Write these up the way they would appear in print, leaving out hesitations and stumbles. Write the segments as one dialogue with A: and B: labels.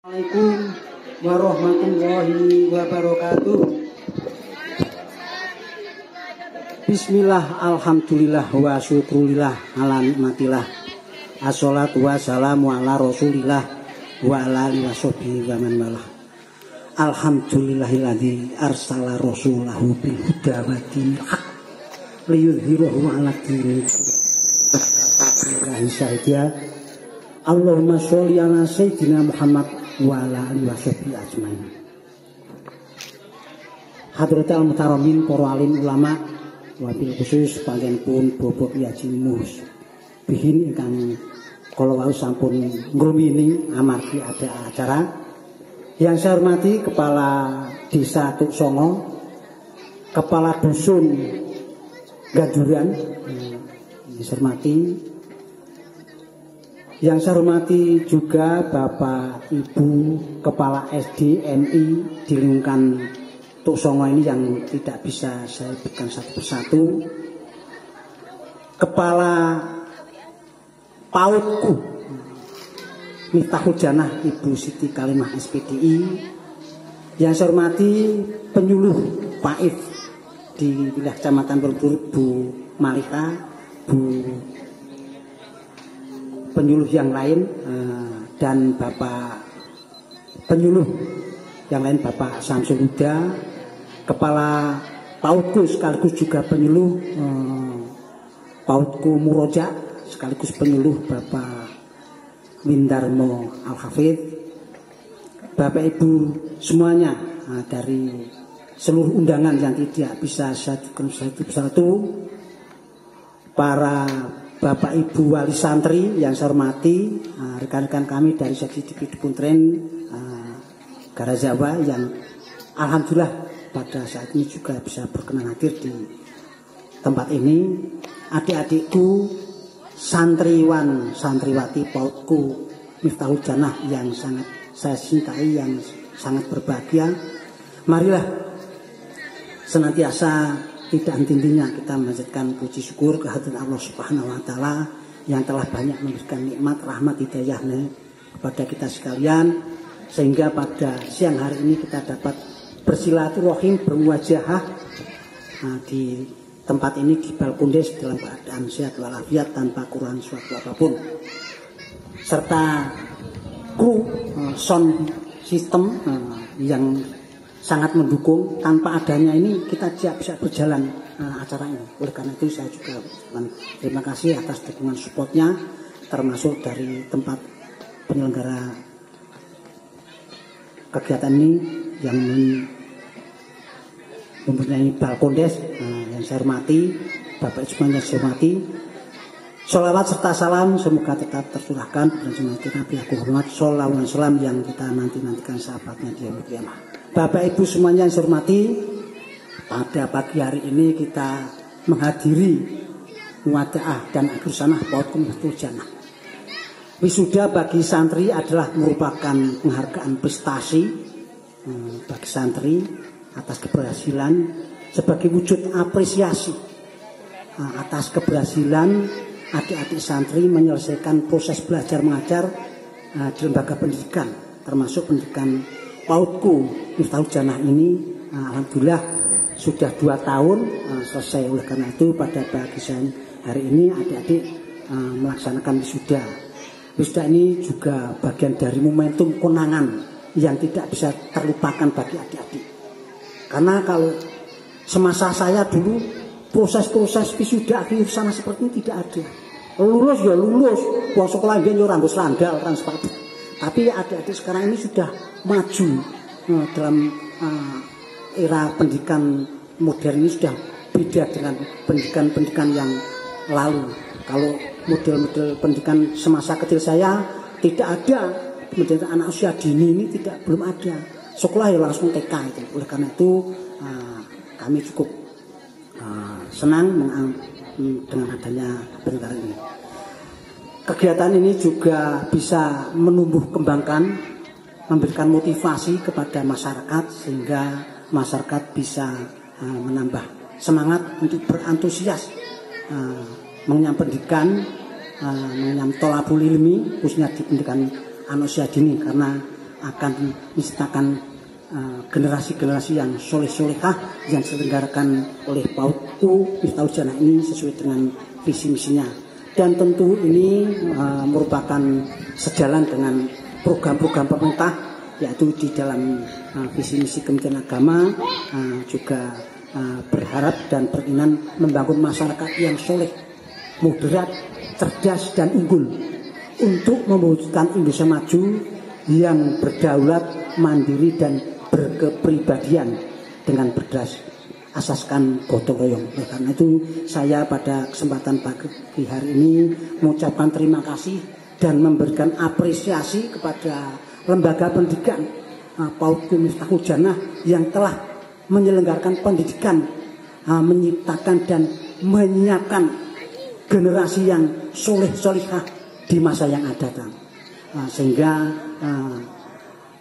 A: Assalamualaikum warahmatullahi wabarakatuh. Bismillah, alhamdulillah, wa syukurillah, ala nikmatillah. Assalatu wassalamu ala rasulillah wa ala alihi washabihi wa man walah. Alhamdulillahilladzi arsala rasulahu bil huda wa dinil haq liyudhhirahu 'ala dini kullihi. Allahumma sholli ala sayyidina Muhammad wa ala alihi washabihi ajmain. Hadratul mutaramin para alim ulama wabil khusus panjenengan Bapak Yaji Mus bihin ingkang kala wau sampun ngrumining amargi ada acara. Yang saya hormati Kepala Desa Tuk Songo, Kepala Dusun Ganduran, yang saya hormati juga Bapak Ibu Kepala SDMI di lingkungan Tuk Songo ini yang tidak bisa saya berikan satu persatu. Kepala PAUDku Miftahul Jannah Ibu Siti Kalimah SPDI, yang saya hormati penyuluh PAIF di wilayah Kecamatan Berdur Bu Malika, Bu penyuluh yang lain, dan Bapak penyuluh yang lain Bapak Samsul Huda, Kepala PAUDku sekaligus juga penyuluh PAUDku Muroja, sekaligus penyuluh Bapak Windarmo Al-Hafidh, Bapak Ibu semuanya, dari seluruh undangan yang tidak bisa satu persatu, para Bapak Ibu wali santri yang saya hormati, rekan-rekan kami dari seksi Dikit Puntren Garazawa yang alhamdulillah pada saat ini juga bisa berkenan hadir di tempat ini, adik-adikku santriwan santriwati PAUDku Miftahul Jannah yang sangat saya cintai, yang sangat berbahagia. Marilah senantiasa tidak henti-hentinya kita memanjatkan puji syukur kehadirat Allah Subhanahu wa taala yang telah banyak memberikan nikmat, rahmat, hidayahnya kepada kita sekalian, sehingga pada siang hari ini kita dapat bersilaturahim, bermuajahah di tempat ini di Balkondes dalam keadaan sehat walafiat tanpa kurang suatu apapun, serta kru sound system yang sangat mendukung. Tanpa adanya ini kita tidak bisa berjalan acara ini. Oleh karena itu saya juga terima kasih atas dukungan supportnya, termasuk dari tempat penyelenggara kegiatan ini yang mempunyai Balkondes, yang saya hormati, Bapak semuanya saya hormati. Sholawat serta salam semoga tetap tercurahkan dan semoga Nabi aku hormat sholawat salam yang kita nantikan sahabatnya di yaumul qiyamah. Bapak Ibu semuanya yang saya hormati, pada pagi hari ini kita menghadiri muadaah dan akhir sanah PAUDku Miftahul Jannah. Wisuda bagi santri adalah merupakan penghargaan prestasi bagi santri atas keberhasilan, sebagai wujud apresiasi atas keberhasilan adik-adik santri menyelesaikan proses belajar mengajar di lembaga pendidikan, termasuk pendidikan PAUDku Miftahul Jannah ini. Alhamdulillah sudah 2 tahun selesai. Oleh karena itu pada pagi hari ini adik-adik melaksanakan wisuda. Wisuda ini juga bagian dari momentum konangan yang tidak bisa terlupakan bagi adik-adik. Karena kalau semasa saya dulu proses-proses wisuda akhir sana seperti ini tidak ada. Lulus ya lulus, wong sekolah nggih yo rambut sandal kan sepatu. Tapi adik-adik sekarang ini sudah maju dalam era pendidikan modern ini, sudah beda dengan pendidikan yang lalu. Kalau model-model pendidikan semasa kecil saya tidak ada, pendidikan anak usia dini ini belum ada. Sekolah ya langsung TK itu. Oleh karena itu kami cukup senang dengan adanya penyelenggaraan ini. Kegiatan ini juga bisa menumbuh kembangkan, memberikan motivasi kepada masyarakat sehingga masyarakat bisa menambah semangat untuk berantusias mengenyam pendidikan, mengenyam tholabul ilmi, khususnya di pendidikan anak usia dini, karena akan menciptakan generasi-generasi yang soleh-solehah yang diselenggarakan oleh PAUD Miftahul Jannah ini sesuai dengan visi misinya. Dan tentu ini merupakan sejalan dengan program-program pemerintah, yaitu di dalam visi misi Kementerian Agama juga berharap dan beringinan membangun masyarakat yang soleh, moderat, cerdas dan unggul untuk mewujudkan Indonesia maju yang berdaulat, mandiri dan berkepribadian dengan berdas asaskan gotong royong. Karena itu saya pada kesempatan pagi hari ini mengucapkan terima kasih dan memberikan apresiasi kepada lembaga pendidikan PAUD Miftahul Jannah yang telah menyelenggarakan pendidikan, menciptakan dan menyiapkan generasi yang soleh-solihah di masa yang akan datang. Sehingga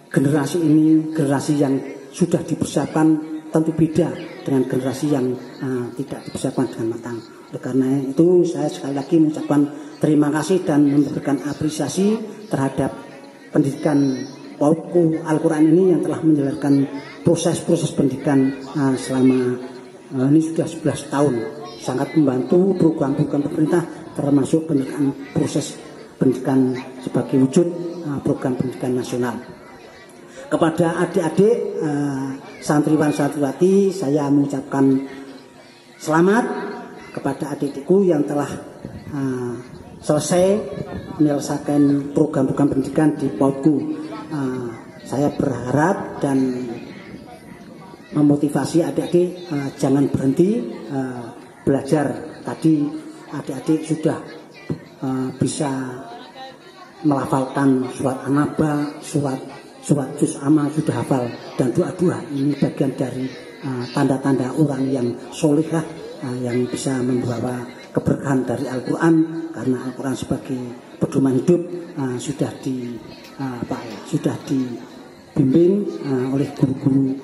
A: generasi ini generasi yang sudah dipersiapkan tentu beda dengan generasi yang tidak dipersiapkan dengan matang. Oleh karena itu saya sekali lagi mengucapkan terima kasih dan memberikan apresiasi terhadap pendidikan PAUD Al-Quran ini yang telah menjalankan proses-proses pendidikan selama ini sudah 11 tahun. Sangat membantu program-program pemerintah termasuk pendidikan proses pendidikan sebagai wujud program pendidikan nasional. Kepada adik-adik santriwan santriwati saya mengucapkan selamat kepada adik-adikku yang telah selesai menyelesaikan program-program pendidikan di PAUD-ku. Saya berharap dan memotivasi adik-adik jangan berhenti belajar. Tadi adik-adik sudah bisa melafalkan surat An-Naba, surat juz amma sudah hafal, dan doa-doa ini bagian dari tanda-tanda orang yang solehah yang bisa membawa keberkahan dari Al-Quran, karena Al-Quran sebagai pedoman hidup sudah dibimbing oleh guru-guru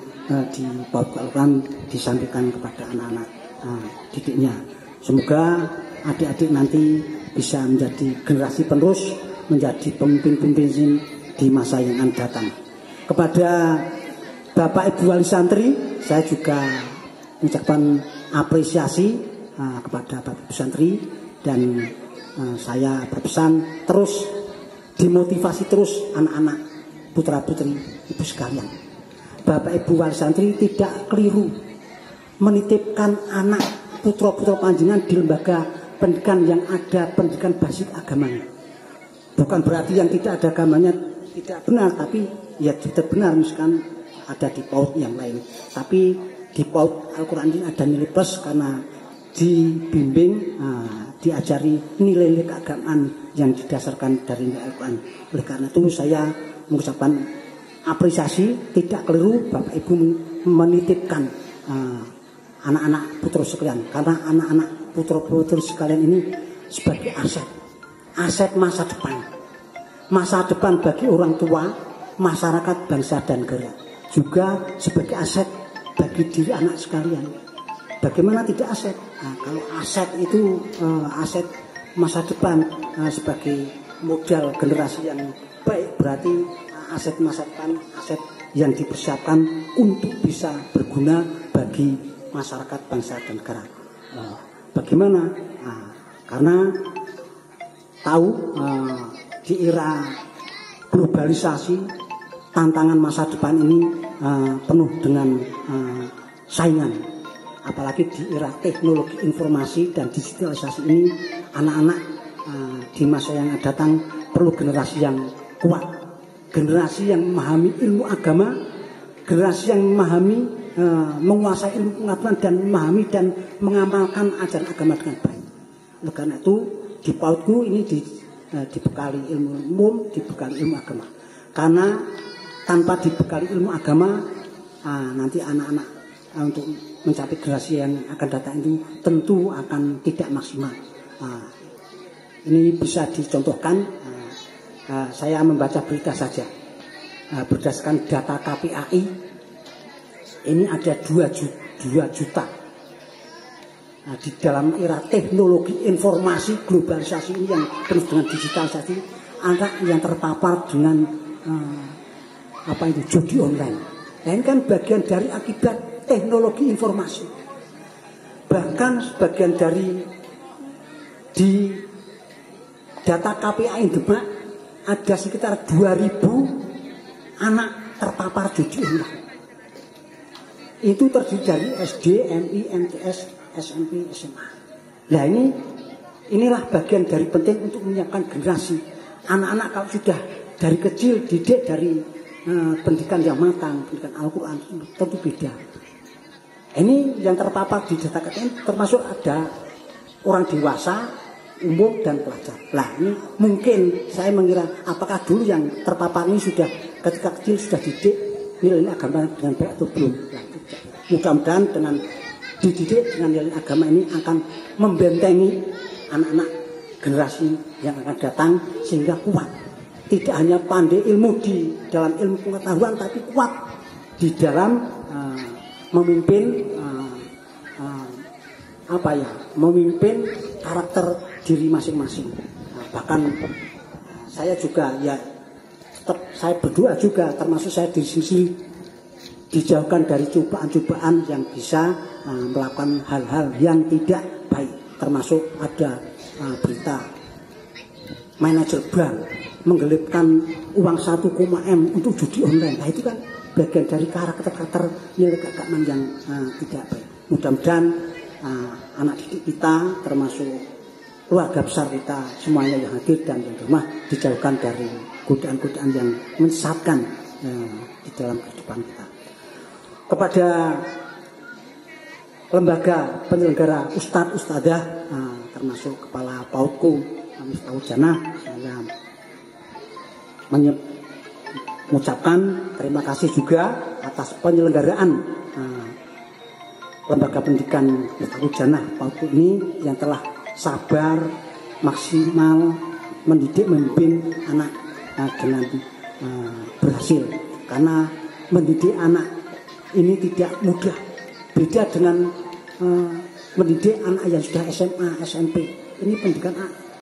A: di PAUD Al-Quran, disampaikan kepada anak-anak didiknya. Semoga adik-adik nanti bisa menjadi generasi penerus, menjadi pemimpin-pemimpin di masa yang akan datang. Kepada Bapak Ibu Wali Santri saya juga mengucapkan apresiasi kepada Bapak Ibu Santri, dan saya berpesan terus dimotivasi terus anak-anak putra putri ibu sekalian. Bapak Ibu Wali Santri tidak keliru menitipkan anak putra-putra panjenengan di lembaga pendidikan yang ada pendidikan basic agamanya. Bukan berarti yang tidak ada agamanya tidak benar, tapi ya tidak benar misalkan ada di PAUD yang lain. Tapi di PAUD Al-Quran ini ada nilai plus karena dibimbing, diajari nilai-nilai keagamaan yang didasarkan dari nilai Al-Quran. Oleh karena itu saya mengucapkan apresiasi, tidak keliru Bapak Ibu menitipkan anak-anak putra sekalian, karena anak-anak putra-putri sekalian ini sebagai aset masa depan. Masa depan bagi orang tua, masyarakat, bangsa dan negara. Juga sebagai aset bagi diri anak sekalian. Bagaimana tidak aset? Kalau aset itu aset masa depan sebagai modal generasi yang baik, berarti aset masa depan, aset yang dipersiapkan untuk bisa berguna bagi masyarakat, bangsa dan negara. Bagaimana? Karena tahu di era globalisasi, tantangan masa depan ini penuh dengan saingan. Apalagi di era teknologi informasi dan digitalisasi ini, anak-anak di masa yang akan datang perlu generasi yang kuat, generasi yang memahami ilmu agama, generasi yang memahami, menguasai ilmu pengetahuan dan memahami dan mengamalkan ajaran agama dengan baik. Oleh karena itu di PAUD-ku ini dibekali ilmu umum, dibekali ilmu agama. Karena tanpa dibekali ilmu agama, nanti anak-anak untuk mencapai generasi yang akan datang itu tentu akan tidak maksimal. Ini bisa dicontohkan, saya membaca berita saja. Berdasarkan data KPAI, ini ada 2 juta. Di dalam era teknologi informasi globalisasi ini yang penuh dengan digitalisasi, anak yang terpapar dengan apa itu judi online. Nah, ini kan bagian dari akibat teknologi informasi. Bahkan sebagian dari di data KPAI Demak ada sekitar 2.000 anak terpapar judi online. Itu terdiri dari SD, MI, MTS, SMP, SMA. Nah inilah bagian dari penting untuk menyiapkan generasi anak-anak kalau sudah dari kecil didik dari pendidikan yang matang, pendidikan Al-Quran tentu beda. Ini yang terpapar di data KPAI termasuk ada orang dewasa, umum dan pelajar. Nah ini mungkin saya mengira apakah dulu yang terpapar ini sudah ketika kecil sudah didik nilai agama dengan baik atau belum. Nah, mudah-mudahan dengan dididik dengan nilai agama ini akan membentengi anak-anak generasi yang akan datang sehingga kuat. Tidak hanya pandai ilmu di dalam ilmu pengetahuan tapi kuat di dalam memimpin memimpin karakter diri masing-masing. Nah, bahkan saya juga ya tetap saya berdoa juga termasuk saya di sisi dijauhkan dari cobaan-cobaan yang bisa melakukan hal-hal yang tidak baik, termasuk ada berita manajer bank menggelipkan uang 1,M untuk judi online. Nah itu kan bagian dari karakter-karakter nilai keagamaan yang tidak baik. Mudah-mudahan anak didik kita termasuk keluarga besar kita semuanya yang hadir dan yang di rumah dijauhkan dari godaan-godaan yang menyesatkan di dalam kehidupan kita. Kepada lembaga penyelenggara Ustadz Ustadzah termasuk kepala PAUDku Miftahul Janah, saya mengucapkan terima kasih juga atas penyelenggaraan lembaga pendidikan Miftahul Janah PAUDku ini yang telah sabar maksimal mendidik memimpin anak dengan berhasil, karena mendidik anak ini tidak mudah, beda dengan mendidik anak yang sudah SMA, SMP. Ini pendidikan